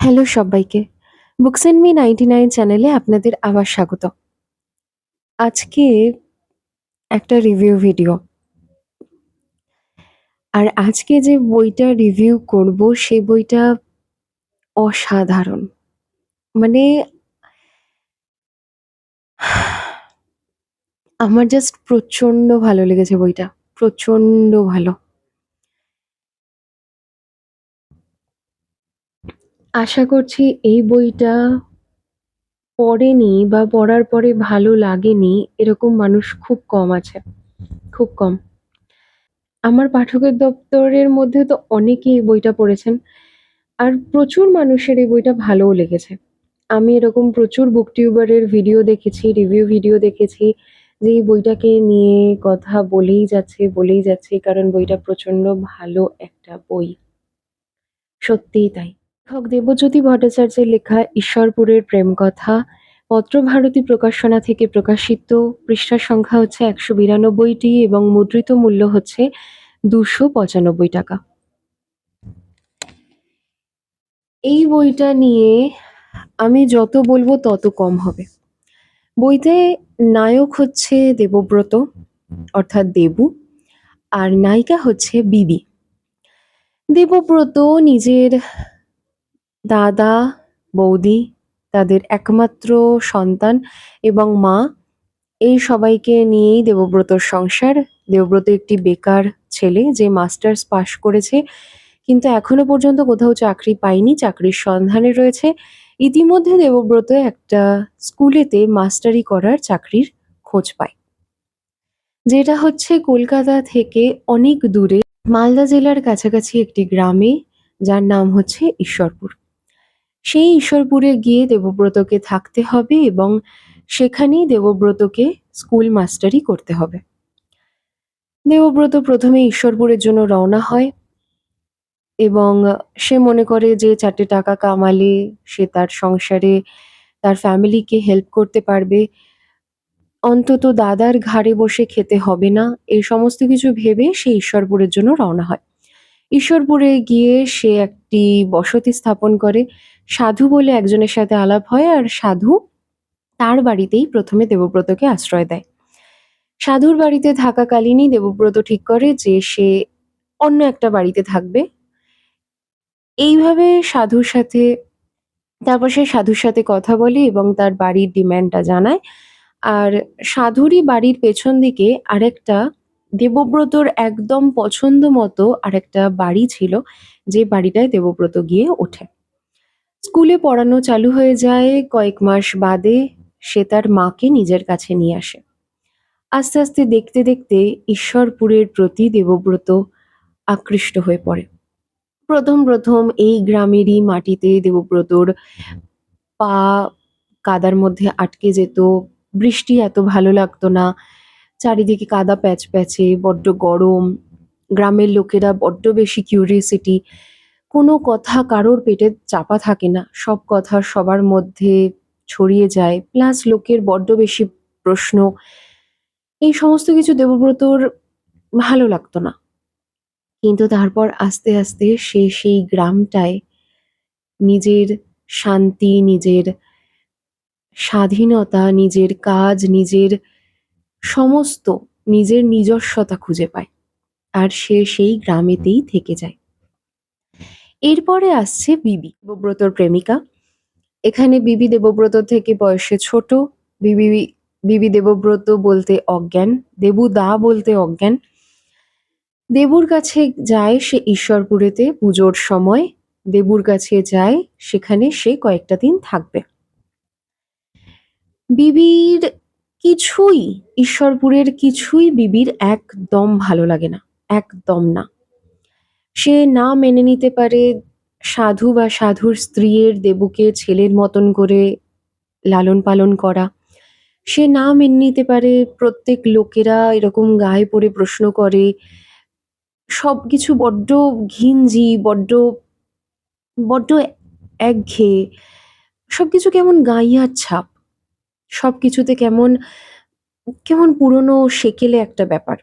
Hello সবাইকে। Books and me 99 চ্যানেলে আপনাদের আবার স্বাগত। আজকে একটা রিভিউ ভিডিও। আর আজকে যে বইটা রিভিউ করব সেই বইটা অসাধারণ। মানে আমার জাস্ট প্রচন্ড ভালো লেগেছে বইটা। প্রচন্ড ভালো। আশা করছি এই বইটা পড়েনি বা পড়ার পরে ভালো লাগেনি এরকম মানুষ খুব কম আছে। খুব কম। আমার পাঠকের দপ্তরের মধ্যে তো অনেকেই এই বইটা পড়েছেন। আর প্রচুর মানুষের এই বইটা ভালোও লেগেছে। আমি এরকম প্রচুর বুক টিউবারের ভিডিও দেখেছি, রিভিউ ভিডিও দেখেছি যে এই বইটাকে নিয়ে কথা বলেই যাচ্ছে কারণ বইটা প্রচন্ড ভালো একটা বই। সত্যিই তাই। লেখক দেবজ্যোতি ভট্টাচার্যের লেখা ঈশ্বরপুরের প্রেম কথা পত্রভারতী প্রকাশনা থেকে প্রকাশিত। পৃষ্ঠা সংখ্যা হচ্ছে ১৯২টি এবং মুদ্রিত মূল্য হচ্ছে ২৯৫ টাকা। এই বইটা নিয়ে আমি যত বলবো তত কম হবে। বইতে নায়ক হচ্ছে দেবব্রত অর্থাৎ দেবু আর নায়িকা হচ্ছে বিবি। দেবব্রত নিজের দাদা, বৌদি, তাদের একমাত্র সন্তান এবং মা এই সবাইকে নিয়েই দেবব্রতর সংসার। দেবব্রত একটি বেকার ছেলে যে মাস্টার্স পাশ করেছে কিন্তু এখনো পর্যন্ত কোথাও চাকরি পায়নি, চাকরির সন্ধানে রয়েছে। ইতিমধ্যে দেবব্রত একটা স্কুলেতে মাস্টারি করার চাকরির খোঁজ পায়, যেটা হচ্ছে কলকাতা থেকে অনেক দূরে মালদা জেলার কাছাকাছি একটি গ্রামে, যার নাম হচ্ছে ঈশ্বরপুর। সেই ঈশ্বরপুরে গিয়ে দেবব্রতকে থাকতে হবে এবং সেখানেই দেবব্রতকে স্কুল মাস্টারি করতে হবে। দেবব্রত প্রথমে ঈশ্বরপুরের জন্য রওনা হয় এবং সে মনে করে যে ৪টে টাকা কামালে সে তার সংসারে তার ফ্যামিলিকে হেল্প করতে পারবে। অন্তত দাদার ঘাড়ে বসে খেতে হবে না। এই সমস্ত কিছু ভেবে সে ঈশ্বরপুরের জন্য রওনা হয়। ঈশ্বরপুরে গিয়ে সে একটি বসতি স্থাপন করে। সাধু বলে একজনের সাথে আলাপ হয় আর সাধু তার বাড়িতেই প্রথমে দেবব্রতকে আশ্রয় দেয়। সাধুর বাড়িতে থাকাকালীনই দেবব্রত ঠিক করে যে সে অন্য একটা বাড়িতে থাকবে। এইভাবে তারপর সে সাধুর সাথে কথা বলে এবং তার বাড়ির ডিমান্ডটা জানায়। আর সাধুরই বাড়ির পেছন দিকে আরেকটা দেবব্রতর একদম পছন্দ মতো আরেকটা বাড়ি ছিল, যে বাড়িটায় দেবব্রত গিয়ে ওঠে। স্কুলে পড়ানো চালু হয়ে যায়। কয়েক মাস বাদে সে তার মাকে নিজের কাছে নিয়ে আসে। আস্তে আস্তে দেখতে দেখতে ঈশ্বরপুরের প্রতি দেবব্রত আকৃষ্ট হয়ে পড়ে। প্রথম প্রথম এই গ্রামেরই মাটিতে দেবব্রতর পা কাদার মধ্যে আটকে যেত। বৃষ্টি এত ভালো লাগতো না। চারিদিকে কাদা প্যাচপ্যাচে, বড্ড গরম। গ্রামের লোকেরা বড্ড বেশি কিউরিওসিটি। কোনো কথা কারোর পেটে চাপা থাকে না। সব কথা সবার মধ্যে ছড়িয়ে যায়। প্লাস লোকের বড্ড বেশি প্রশ্ন। এই সমস্ত কিছু দেবব্রতর ভালো লাগতো না। কিন্তু তারপর আস্তে আস্তে সে সেই গ্রামটায় নিজের শান্তি, নিজের স্বাধীনতা, নিজের কাজ, সমস্ত নিজের নিজস্বতা খুঁজে পায়। আর সে সেই গ্রামেতেই থেকে যায়। এরপরে আসছে বিবি, দেবব্রতর প্রেমিকা। এখানে বিবি দেবব্রত থেকে বয়সে ছোট। বিবি বিবি দেবব্রত বলতে অজ্ঞান, দেবুদা বলতে অজ্ঞান। দেবুর কাছে যায় সে ঈশ্বরপুরেতে পুজোর সময়। দেবুর কাছে যায়, সেখানে সে কয়েকটা দিন থাকবে। বিবির কিছুই ঈশ্বরপুরের কিছুই বিবির একদম ভালো লাগে না। একদম না। সে না মেনে নিতে পারে সাধু বা সাধুর স্ত্রীর দেবুকে ছেলের মতন করে লালন পালন করা। সে না মেনে নিতে পারে প্রত্যেক লোকেরা এরকম গায়ে পড়ে প্রশ্ন করে। সবকিছু বড্ড ঘিঞ্জি, বড্ড বড্ড একঘেয়ে। সবকিছু কেমন গাইয়ার ছাপ। সবকিছুতে কেমন কেমন পুরনো সেকেলে একটা ব্যাপার।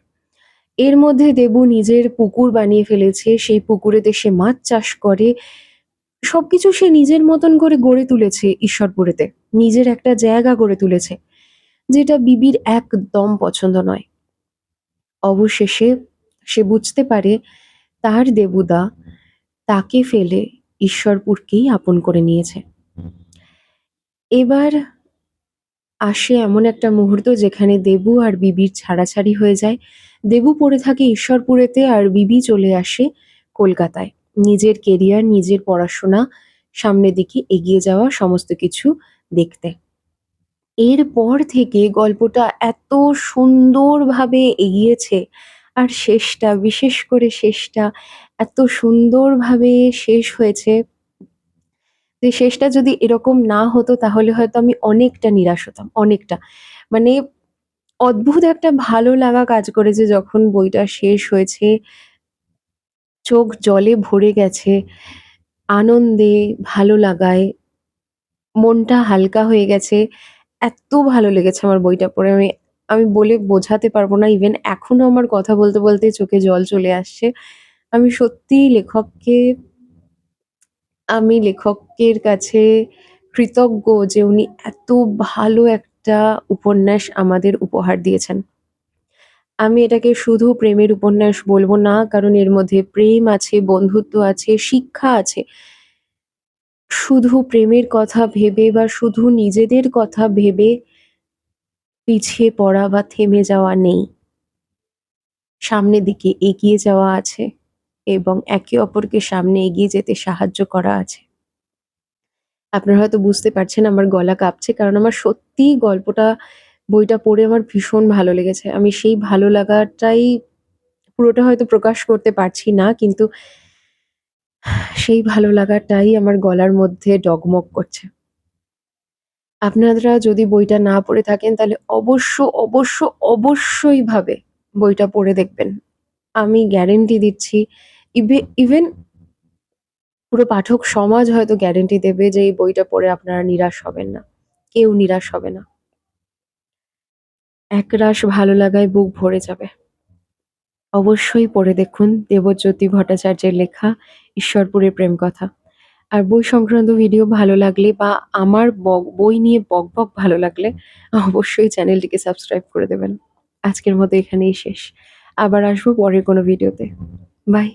এর মধ্যে দেবু নিজের পুকুর বানিয়ে ফেলেছে। সেই পুকুরেতে সে মাছ চাষ করে। সবকিছু সে নিজের মতন করে গড়ে তুলেছে ঈশ্বরপুরেতে। নিজের একটা জায়গা গড়ে তুলেছে, যেটা বিবির একদম পছন্দ নয়। অবশেষে সে বুঝতে পারে তার দেবুদা তাকে ফেলে ঈশ্বরপুরকেই আপন করে নিয়েছে। এবার আসে এমন একটা মুহূর্ত যেখানে দেবু আর বিবির ছাড়াছাড়ি হয়ে যায়। দেবু পড়ে থাকে ঈশ্বরপুরেতে আর বিবি চলে আসে কলকাতায়। নিজের কেরিয়ার, নিজের পড়াশোনা, সামনের দিকে এগিয়ে যাওয়া সমস্ত কিছু দেখতে। এরপর থেকে গল্পটা এত সুন্দরভাবে এগিয়েছে, আর শেষটা, বিশেষ করে শেষটা এত সুন্দরভাবে শেষ হয়েছে যে শেষটা যদি এরকম না হতো তাহলে হয়তো আমি অনেকটা নিরাশ হতাম, অনেকটা। মানে অদ্ভুত একটা ভালো লাগা কাজ করেছে যখন বইটা শেষ হয়েছে। চোখ জলে ভরে গেছে, আনন্দে, ভালো লাগায় মনটা হালকা হয়ে গেছে। এত ভালো লেগেছে আমার বইটা পড়ে, আমি আমি বলে বোঝাতে পারবো না। ইভেন এখনো আমার কথা বলতে বলতে চোখে জল চলে আসছে। আমি সত্যিই লেখকের কাছে কৃতজ্ঞ যে উনি এত ভালো একটা উপন্যাস আমাদের উপহার দিয়েছেন। আমি এটাকে শুধু প্রেমের উপন্যাস বলবো না, কারণ এর মধ্যে প্রেম আছে, বন্ধুত্ব আছে, শিক্ষা আছে। শুধু প্রেমের কথা ভেবে বা শুধু নিজেদের কথা ভেবে পিছিয়ে পড়া বা থেমে যাওয়া নেই। সামনের দিকে এগিয়ে যাওয়া আছে এবং একে অপরকে সামনে এগিয়ে যেতে সাহায্য করা আছে। আপনারা হয়তো বুঝতে পারছেন আমার গলা কাঁপছে, কারণ আমার সত্যিই বইটা পড়ে আমার ভীষণ ভালো লেগেছে। আমি সেই ভালো লাগাটাই পুরোটা হয়তো প্রকাশ করতে পারছি না, কিন্তু সেই ভালো লাগাটাই আমার গলার মধ্যে ডগমগ করছে। আপনারা যদি বইটা না পড়ে থাকেন তাহলে অবশ্যই ভাবে বইটা পড়ে দেখবেন। আমি গ্যারান্টি দিচ্ছি, ইভেন পুরো পাঠক সমাজ হয়তো গ্যারান্টি দেবে যে এই বইটা পড়ে আপনারা নিরাশ হবেন না। কেউ নিরাশ হবে না। একরাশ ভালো লাগায় বুক ভরে যাবে। অবশ্যই পড়ে দেখুন দেবজ্যোতি ভট্টাচার্যের লেখা ঈশ্বরপুরের প্রেম কথা। আর বই সংক্রান্ত ভিডিও ভালো লাগলে বা আমার বই নিয়ে বকবক ভালো লাগলে অবশ্যই চ্যানেলটিকে সাবস্ক্রাইব করে দেবেন। আজকের মতো এখানেই শেষ। আবার আসবো পরের কোনো ভিডিওতে। বাই।